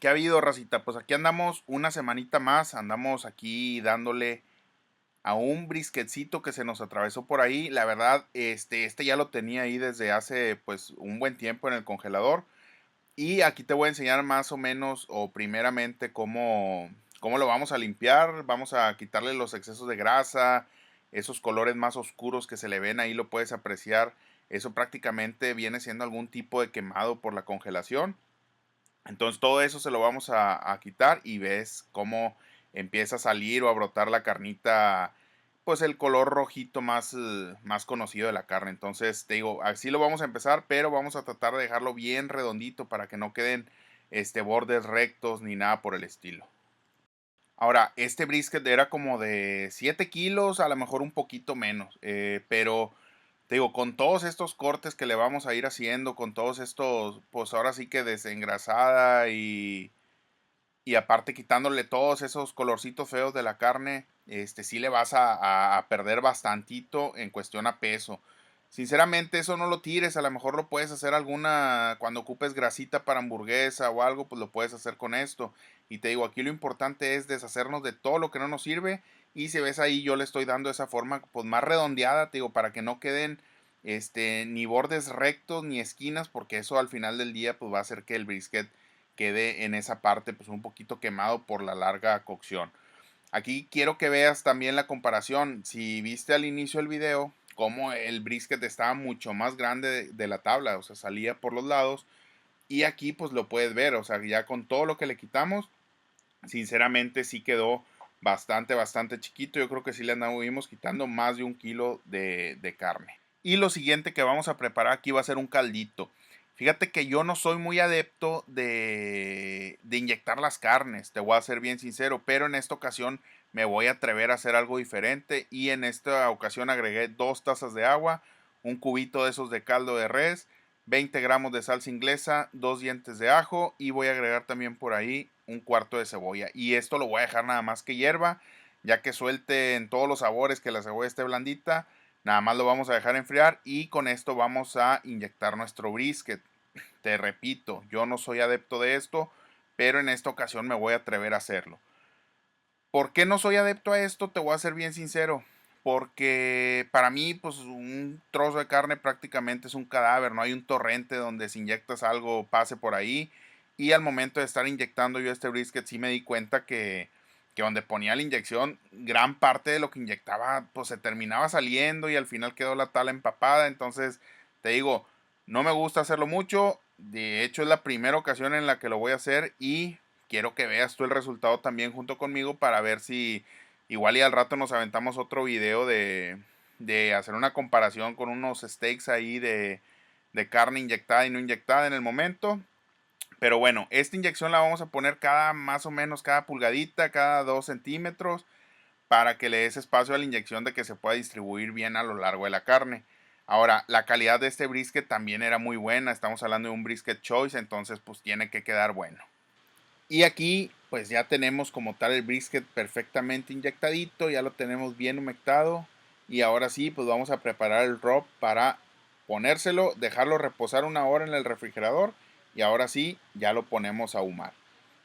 ¿Qué ha habido, racita? Pues aquí andamos una semanita más, andamos aquí dándole a un brisketcito que se nos atravesó por ahí. La verdad, este ya lo tenía ahí desde hace pues un buen tiempo en el congelador. Y aquí te voy a enseñar más o menos o primeramente cómo lo vamos a limpiar. Vamos a quitarle los excesos de grasa, esos colores más oscuros que se le ven ahí lo puedes apreciar. Eso prácticamente viene siendo algún tipo de quemado por la congelación. Entonces todo eso se lo vamos a quitar y ves cómo empieza a salir o a brotar la carnita, pues el color rojito más conocido de la carne. Entonces te digo, así lo vamos a empezar, pero vamos a tratar de dejarlo bien redondito para que no queden bordes rectos ni nada por el estilo. Ahora, este brisket era como de 7 kilos, a lo mejor un poquito menos, pero te digo, con todos estos cortes que le vamos a ir haciendo, con todos estos, pues ahora sí que desengrasada y aparte quitándole todos esos colorcitos feos de la carne, sí le vas a perder bastantito en cuestión a peso. Sinceramente, eso no lo tires, a lo mejor lo puedes hacer alguna, cuando ocupes grasita para hamburguesa o algo, pues lo puedes hacer con esto. Y te digo, aquí lo importante es deshacernos de todo lo que no nos sirve. Y si ves ahí, yo le estoy dando esa forma, pues más redondeada, te digo, para que no queden, ni bordes rectos ni esquinas, porque eso al final del día, pues va a hacer que el brisket quede en esa parte, pues un poquito quemado por la larga cocción. Aquí quiero que veas también la comparación. Si viste al inicio del video, como el brisket estaba mucho más grande de la tabla, o sea, salía por los lados. Y aquí pues lo puedes ver, o sea, ya con todo lo que le quitamos, sinceramente sí quedó bastante chiquito. Yo creo que sí le andamos quitando más de 1 kilo de carne. Y lo siguiente que vamos a preparar aquí va a ser un caldito. Fíjate que yo no soy muy adepto de inyectar las carnes, te voy a ser bien sincero, pero en esta ocasión me voy a atrever a hacer algo diferente y en esta ocasión agregué 2 tazas de agua, un cubito de esos de caldo de res, 20 gramos de salsa inglesa, 2 dientes de ajo y voy a agregar también por ahí un cuarto de cebolla. Y esto lo voy a dejar nada más que hierva, ya que suelte en todos los sabores, que la cebolla esté blandita. Nada más lo vamos a dejar enfriar y con esto vamos a inyectar nuestro brisket. Te repito, yo no soy adepto de esto, pero en esta ocasión me voy a atrever a hacerlo. ¿Por qué no soy adepto a esto? Te voy a ser bien sincero. Porque para mí, pues un trozo de carne prácticamente es un cadáver. No hay un torrente donde si inyectas algo pase por ahí. Y al momento de estar inyectando yo este brisket, sí me di cuenta que donde ponía la inyección, gran parte de lo que inyectaba, pues se terminaba saliendo y al final quedó la tala empapada. Entonces, te digo, no me gusta hacerlo mucho. De hecho, es la primera ocasión en la que lo voy a hacer y quiero que veas tú el resultado también junto conmigo para ver si igual y al rato nos aventamos otro video de hacer una comparación con unos steaks ahí de carne inyectada y no inyectada en el momento. Pero bueno, esta inyección la vamos a poner cada más o menos cada pulgadita, cada 2 centímetros, para que le des espacio a la inyección de que se pueda distribuir bien a lo largo de la carne. Ahora, la calidad de este brisket también era muy buena, estamos hablando de un brisket choice, entonces pues tiene que quedar bueno. Y aquí pues ya tenemos como tal el brisket perfectamente inyectadito, ya lo tenemos bien humectado. Y ahora sí, pues vamos a preparar el rub para ponérselo, dejarlo reposar 1 hora en el refrigerador y ahora sí, ya lo ponemos a ahumar.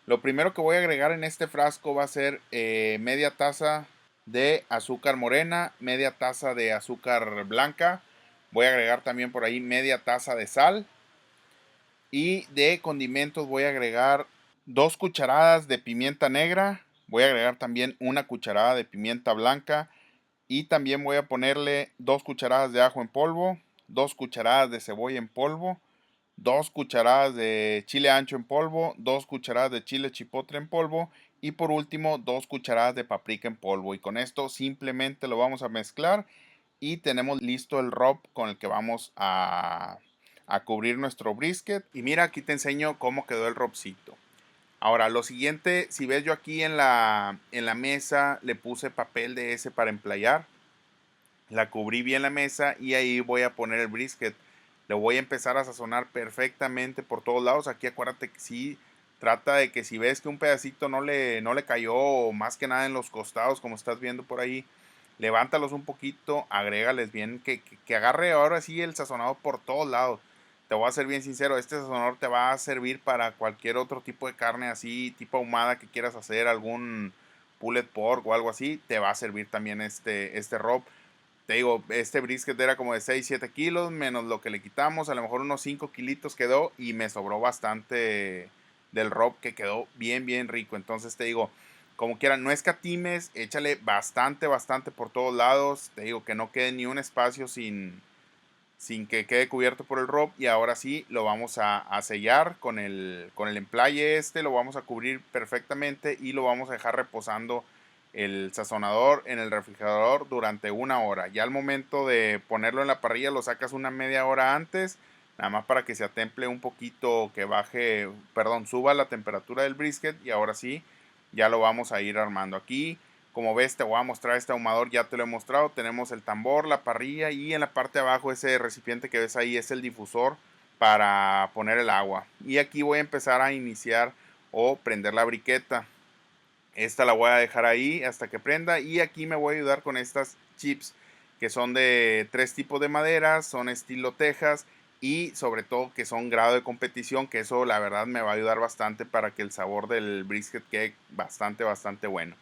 Lo primero que voy a agregar en este frasco va a ser media taza de azúcar morena, media taza de azúcar blanca. Voy a agregar también por ahí media taza de sal. Y de condimentos voy a agregar 2 cucharadas de pimienta negra. Voy a agregar también 1 cucharada de pimienta blanca. Y también voy a ponerle 2 cucharadas de ajo en polvo, 2 cucharadas de cebolla en polvo, 2 cucharadas de chile ancho en polvo, 2 cucharadas de chile chipotle en polvo y por último 2 cucharadas de paprika en polvo. Y con esto simplemente lo vamos a mezclar y tenemos listo el rub con el que vamos a cubrir nuestro brisket. Y mira, aquí te enseño cómo quedó el robcito. Ahora, lo siguiente, si ves yo aquí en la mesa le puse papel de ese para emplayar. La cubrí bien la mesa y ahí voy a poner el brisket. Lo voy a empezar a sazonar perfectamente por todos lados. Aquí acuérdate que sí, trata de que si ves que un pedacito no le cayó más que nada en los costados como estás viendo por ahí, levántalos un poquito, agrégales bien, que agarre ahora sí el sazonado por todos lados. te voy a ser bien sincero, este sazonador te va a servir para cualquier otro tipo de carne así, tipo ahumada que quieras hacer, algún pulled pork o algo así, te va a servir también este rub. Te digo, este brisket era como de 6, 7 kilos, menos lo que le quitamos, a lo mejor unos 5 kilitos quedó y me sobró bastante del rub que quedó bien, bien rico. Entonces te digo, como quieran, no escatimes, échale bastante, bastante por todos lados. Te digo que no quede ni un espacio sin que quede cubierto por el rub. Y ahora sí, lo vamos a sellar con el emplaye lo vamos a cubrir perfectamente y lo vamos a dejar reposando el sazonador en el refrigerador durante 1 hora. Ya al momento de ponerlo en la parrilla lo sacas una media hora antes, nada más para que se atemple un poquito, que baje, perdón, suba la temperatura del brisket y ahora sí, ya lo vamos a ir armando aquí. Como ves, te voy a mostrar este ahumador, ya te lo he mostrado. Tenemos el tambor, la parrilla y en la parte de abajo ese recipiente que ves ahí es el difusor para poner el agua. Y aquí voy a empezar a iniciar o prender la briqueta. Esta la voy a dejar ahí hasta que prenda y aquí me voy a ayudar con estas chips que son de 3 tipos de maderas, son estilo Texas y sobre todo que son grado de competición, que eso la verdad me va a ayudar bastante para que el sabor del brisket quede bastante, bastante bueno.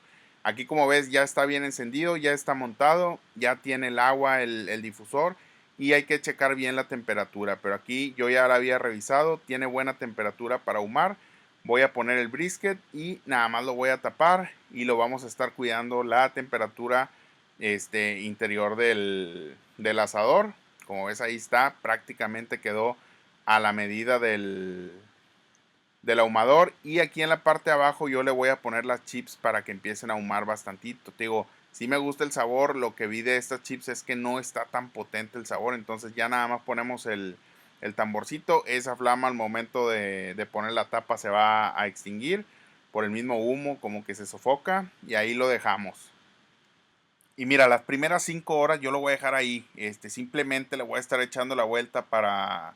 Aquí como ves ya está bien encendido, ya está montado, ya tiene el agua, el difusor y hay que checar bien la temperatura, pero aquí yo ya la había revisado, tiene buena temperatura para ahumar. Voy a poner el brisket y nada más lo voy a tapar y lo vamos a estar cuidando la temperatura interior del asador. Como ves ahí está, prácticamente quedó a la medida del ahumador. Y aquí en la parte de abajo yo le voy a poner las chips para que empiecen a ahumar bastantito. Te digo, si me gusta el sabor, lo que vi de estas chips es que no está tan potente el sabor. Entonces ya nada más ponemos el tamborcito. Esa flama al momento de poner la tapa se va a extinguir por el mismo humo, como que se sofoca. Y ahí lo dejamos. Y mira, las primeras 5 horas yo lo voy a dejar ahí. Simplemente le voy a estar echando la vuelta para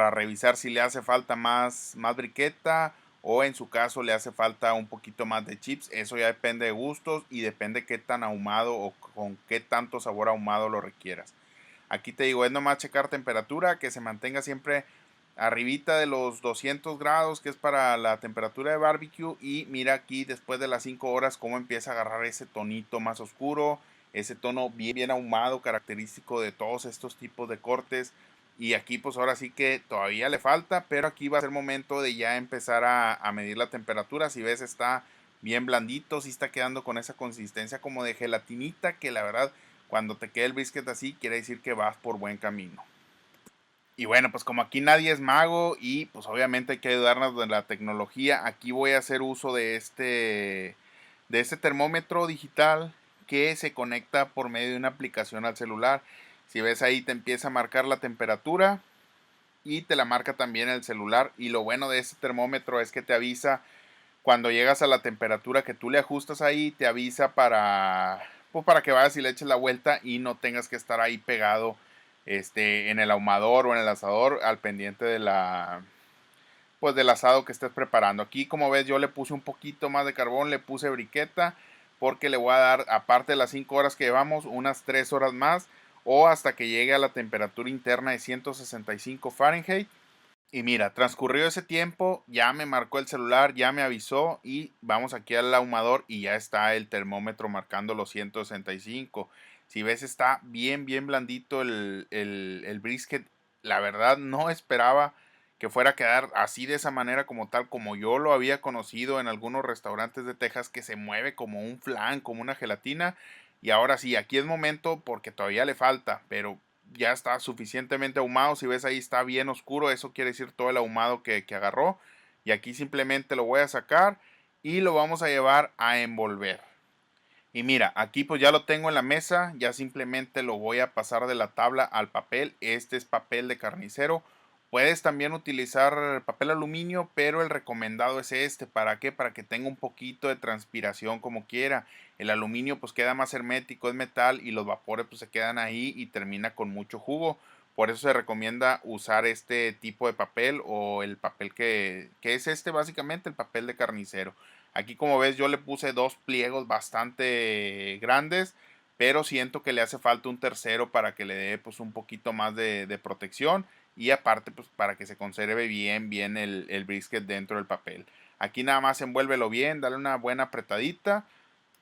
revisar si le hace falta más briqueta o en su caso le hace falta un poquito más de chips. Eso ya depende de gustos y depende qué tan ahumado o con qué tanto sabor ahumado lo requieras. Aquí te digo, es nomás checar temperatura, que se mantenga siempre arribita de los 200 grados, que es para la temperatura de barbecue. Y mira aquí después de las 5 horas cómo empieza a agarrar ese tonito más oscuro, ese tono bien, bien ahumado, característico de todos estos tipos de cortes. Y aquí pues ahora sí que todavía le falta, pero aquí va a ser momento de ya empezar a medir la temperatura. Si ves está bien blandito, si está quedando con esa consistencia como de gelatinita, que la verdad cuando te quede el brisket así quiere decir que vas por buen camino. Y bueno, pues como aquí nadie es mago y pues obviamente hay que ayudarnos de la tecnología, aquí voy a hacer uso de este termómetro digital que se conecta por medio de una aplicación al celular. Si ves ahí te empieza a marcar la temperatura y te la marca también el celular. Y lo bueno de este termómetro es que te avisa cuando llegas a la temperatura que tú le ajustas ahí, te avisa pues para que vayas y le eches la vuelta y no tengas que estar ahí pegado en el ahumador o en el asador al pendiente pues del asado que estés preparando. Aquí como ves yo le puse un poquito más de carbón, le puse briqueta porque le voy a dar, aparte de las 5 horas que llevamos, unas 3 horas más o hasta que llegue a la temperatura interna de 165 Fahrenheit. Y mira, transcurrió ese tiempo, ya me marcó el celular, ya me avisó y vamos aquí al ahumador y ya está el termómetro marcando los 165. Si ves está bien, bien blandito el brisket. La verdad no esperaba que fuera a quedar así de esa manera como tal, como yo lo había conocido en algunos restaurantes de Texas, que se mueve como un flan, como una gelatina. Y ahora sí, aquí es momento porque todavía le falta, pero ya está suficientemente ahumado. Si ves ahí está bien oscuro, eso quiere decir todo el ahumado que agarró. Y aquí simplemente lo voy a sacar y lo vamos a llevar a envolver. Y mira, aquí pues ya lo tengo en la mesa, ya simplemente lo voy a pasar de la tabla al papel. Este es papel de carnicero. Puedes también utilizar papel aluminio, pero el recomendado es este. ¿Para qué? Para que tenga un poquito de transpiración como quiera. El aluminio pues queda más hermético, es metal y los vapores pues se quedan ahí y termina con mucho jugo. Por eso se recomienda usar este tipo de papel o el papel que es básicamente el papel de carnicero. Aquí como ves yo le puse 2 pliegos bastante grandes, pero siento que le hace falta un tercero para que le dé pues un poquito más de protección. y aparte pues para que se conserve bien el brisket dentro del papel. Aquí nada más envuélvelo bien, dale una buena apretadita.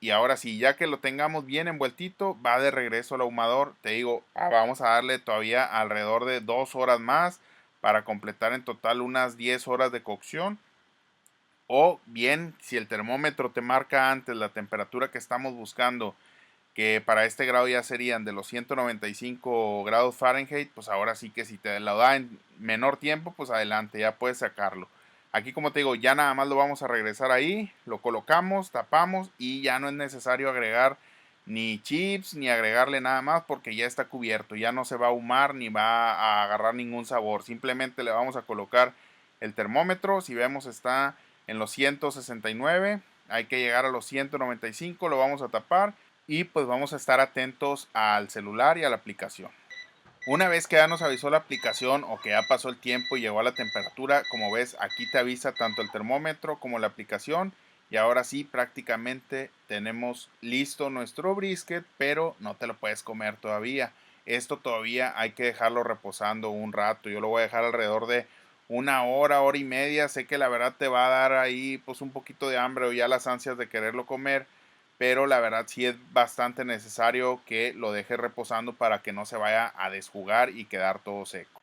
Y ahora sí, ya que lo tengamos bien envueltito, va de regreso al ahumador. Te digo, vamos a darle todavía alrededor de 2 horas más para completar en total unas 10 horas de cocción. O bien, si el termómetro te marca antes la temperatura que estamos buscando, que para este grado ya serían de los 195 grados Fahrenheit, pues ahora sí que si te lo da en menor tiempo, pues adelante, ya puedes sacarlo. Aquí como te digo, ya nada más lo vamos a regresar ahí, lo colocamos, tapamos y ya no es necesario agregar ni chips ni agregarle nada más porque ya está cubierto, ya no se va a ahumar ni va a agarrar ningún sabor. Simplemente le vamos a colocar el termómetro, si vemos está en los 169, hay que llegar a los 195, lo vamos a tapar y pues vamos a estar atentos al celular y a la aplicación. Una vez que ya nos avisó la aplicación o que ya pasó el tiempo y llegó a la temperatura, como ves aquí te avisa tanto el termómetro como la aplicación y ahora sí prácticamente tenemos listo nuestro brisket, pero no te lo puedes comer todavía. Esto todavía hay que dejarlo reposando un rato, yo lo voy a dejar alrededor de una hora, hora y media. Sé que la verdad te va a dar ahí pues un poquito de hambre o ya las ansias de quererlo comer, pero la verdad sí es bastante necesario que lo dejes reposando para que no se vaya a desjugar y quedar todo seco.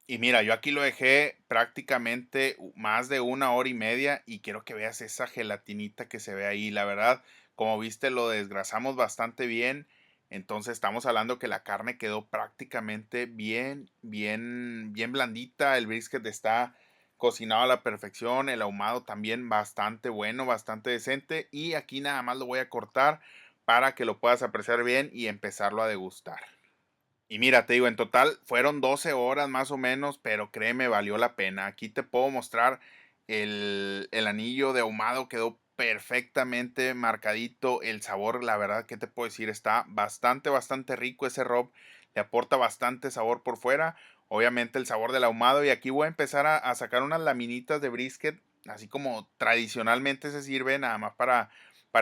Y mira, yo aquí lo dejé prácticamente más de una hora y media y quiero que veas esa gelatinita que se ve ahí. La verdad, como viste, lo desgrasamos bastante bien. Entonces estamos hablando que la carne quedó prácticamente bien blandita. El brisket está cocinado a la perfección. El ahumado también bastante bueno, bastante decente. Y aquí nada más lo voy a cortar para que lo puedas apreciar bien y empezarlo a degustar. Y mira, te digo, en total fueron 12 horas más o menos, pero créeme, valió la pena. Aquí te puedo mostrar el anillo de ahumado, quedó perfectamente marcadito. El sabor, la verdad, ¿qué te puedo decir? Está bastante rico ese rub. Le aporta bastante sabor por fuera. Obviamente el sabor del ahumado. Y aquí voy a empezar a sacar unas laminitas de brisket, así como tradicionalmente se sirve, nada más para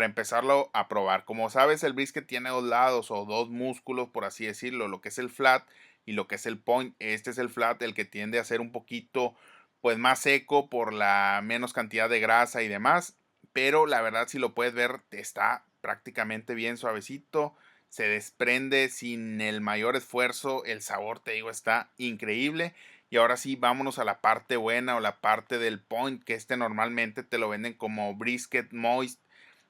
empezarlo a probar. Como sabes, el brisket tiene dos lados o dos músculos, por así decirlo, lo que es el flat y lo que es el point. Este es el flat, el que tiende a ser un poquito pues más seco por la menos cantidad de grasa y demás, pero la verdad si lo puedes ver está prácticamente bien suavecito, se desprende sin el mayor esfuerzo, el sabor te digo está increíble. Y ahora sí, vámonos a la parte buena o la parte del point, que normalmente te lo venden como brisket moist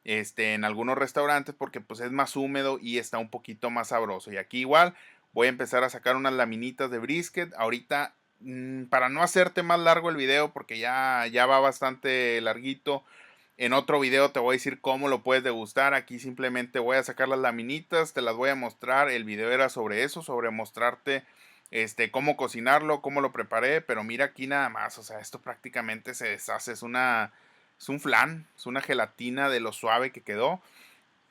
en algunos restaurantes porque pues es más húmedo y está un poquito más sabroso. Y aquí igual voy a empezar a sacar unas laminitas de brisket. Ahorita para no hacerte más largo el video porque ya va bastante larguito. En otro video te voy a decir cómo lo puedes degustar. Aquí simplemente voy a sacar las laminitas, te las voy a mostrar. El video era sobre eso, sobre mostrarte cómo cocinarlo, cómo lo preparé. Pero mira aquí nada más, o sea, esto prácticamente se deshace. Es un flan, es una gelatina de lo suave que quedó.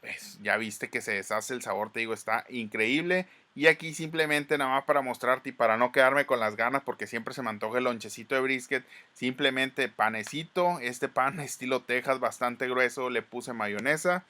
Pues ya viste que se deshace el sabor, te digo, está increíble. Y aquí simplemente nada más para mostrarte y para no quedarme con las ganas, porque siempre se me antoja el lonchecito de brisket, simplemente panecito, este pan estilo Texas bastante grueso, le puse mayonesa,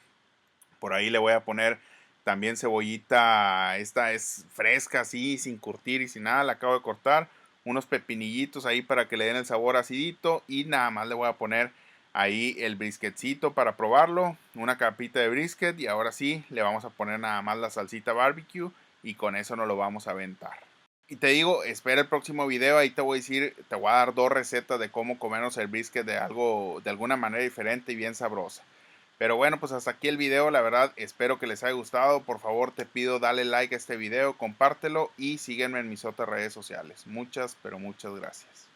por ahí le voy a poner también cebollita, esta es fresca así, sin curtir y sin nada, la acabo de cortar, unos pepinillitos ahí para que le den el sabor acidito y nada más le voy a poner ahí el brisketcito para probarlo, una capita de brisket y ahora sí le vamos a poner nada más la salsita barbecue y con eso nos lo vamos a aventar. Y te digo, espera el próximo video, ahí te voy a decir, te voy a dar dos recetas de cómo comernos el brisket de alguna manera diferente y bien sabrosa. Pero bueno, pues hasta aquí el video, la verdad espero que les haya gustado. Por favor te pido dale like a este video, compártelo y sígueme en mis otras redes sociales. Muchas, pero muchas gracias.